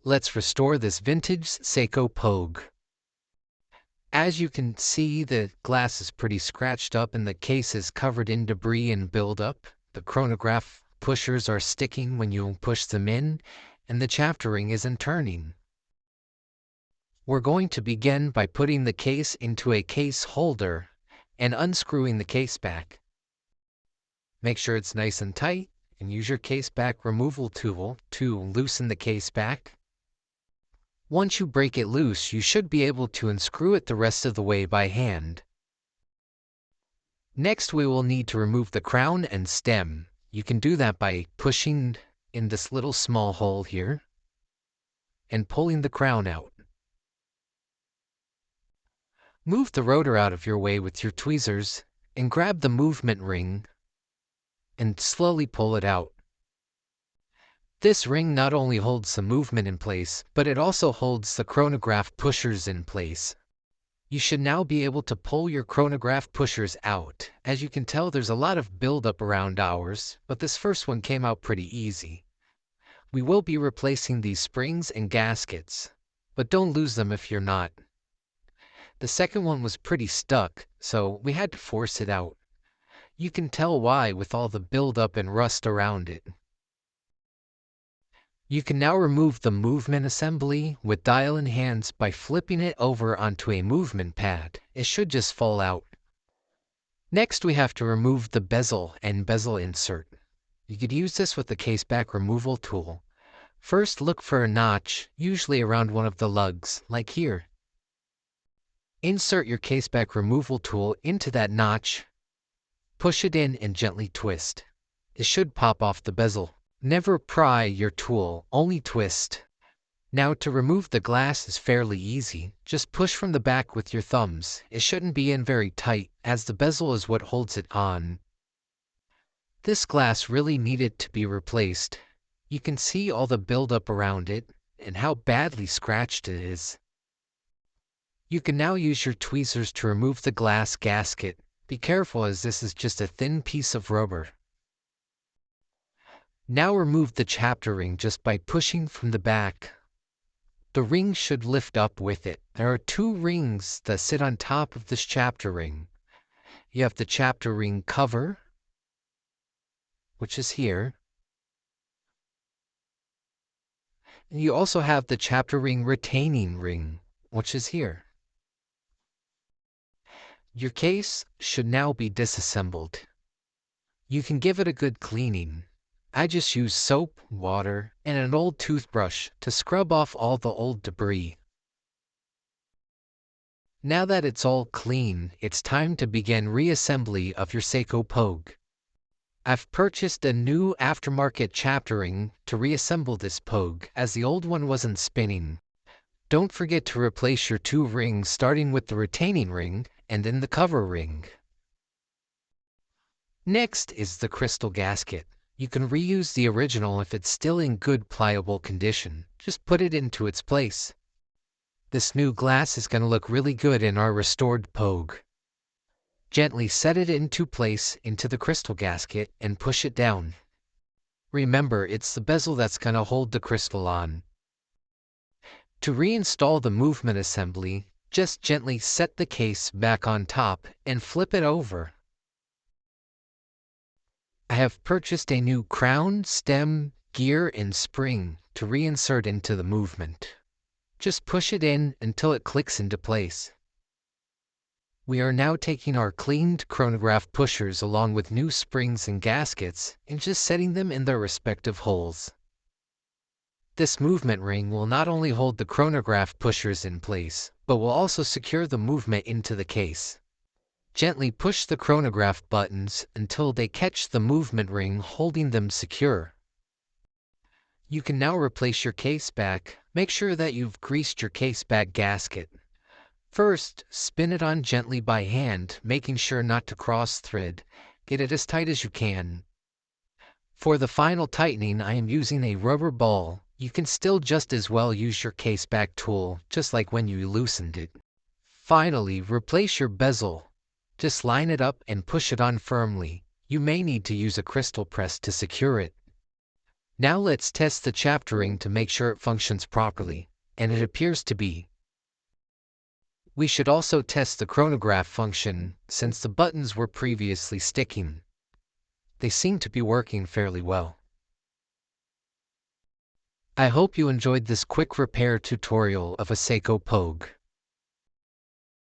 let's restore this vintage Seiko Pogue. As you can see, the glass is pretty scratched up and the case is covered in debris and buildup. The chronograph pushers are sticking when you push them in, and the chapter ring isn't turning. We're going to begin by putting the case into a case holder and unscrewing the case back. Make sure it's nice and tight and use your case back removal tool to loosen the case back. Once you break it loose, you should be able to unscrew it the rest of the way by hand. Next, we will need to remove the crown and stem. You can do that by pushing in this little small hole here and pulling the crown out. Move the rotor out of your way with your tweezers and grab the movement ring and slowly pull it out. This ring not only holds the movement in place, but it also holds the chronograph pushers in place. You should now be able to pull your chronograph pushers out. As you can tell, there's a lot of buildup around ours, but this first one came out pretty easy. We will be replacing these springs and gaskets, but don't lose them if you're not. The second one was pretty stuck, so we had to force it out. You can tell why with all the buildup and rust around it. You can now remove the movement assembly with dial in hands by flipping it over onto a movement pad. It should just fall out. Next, we have to remove the bezel and bezel insert. You could use this with the case back removal tool. First, look for a notch, usually around one of the lugs, like here. Insert your case back removal tool into that notch. Push it in and gently twist. It should pop off the bezel. Never pry your tool, only twist. Now to remove the glass is fairly easy. Just push from the back with your thumbs. It shouldn't be in very tight, as the bezel is what holds it on. This glass really needed to be replaced. You can see all the buildup around it and how badly scratched it is. You can now use your tweezers to remove the glass gasket. Be careful, as this is just a thin piece of rubber. Now remove the chapter ring just by pushing from the back. The ring should lift up with it. There are two rings that sit on top of this chapter ring. You have the chapter ring cover, which is here. And you also have the chapter ring retaining ring, which is here. Your case should now be disassembled. You can give it a good cleaning. I just use soap, water, and an old toothbrush to scrub off all the old debris. Now that it's all clean, it's time to begin reassembly of your Seiko Pogue. I've purchased a new aftermarket chapter ring to reassemble this Pogue, as the old one wasn't spinning. Don't forget to replace your two rings, starting with the retaining ring and then the cover ring. Next is the crystal gasket. You can reuse the original if it's still in good pliable condition. Just put it into its place. This new glass is going to look really good in our restored Pogue. Gently set it into place into the crystal gasket and push it down. Remember, it's the bezel that's going to hold the crystal on. To reinstall the movement assembly, just gently set the case back on top and flip it over. I have purchased a new crown, stem, gear, and spring to reinsert into the movement. Just push it in until it clicks into place. We are now taking our cleaned chronograph pushers along with new springs and gaskets and just setting them in their respective holes. This movement ring will not only hold the chronograph pushers in place, but will also secure the movement into the case. Gently push the chronograph buttons until they catch the movement ring, holding them secure. You can now replace your case back. Make sure that you've greased your case back gasket. First, spin it on gently by hand, making sure not to cross-thread. Get it as tight as you can. For the final tightening, I am using a rubber ball. You can still just as well use your case back tool, just like when you loosened it. Finally, replace your bezel. Just line it up and push it on firmly. You may need to use a crystal press to secure it. Now let's test the chapter ring to make sure it functions properly, and it appears to be. We should also test the chronograph function, since the buttons were previously sticking. They seem to be working fairly well. I hope you enjoyed this quick repair tutorial of a Seiko Pogue.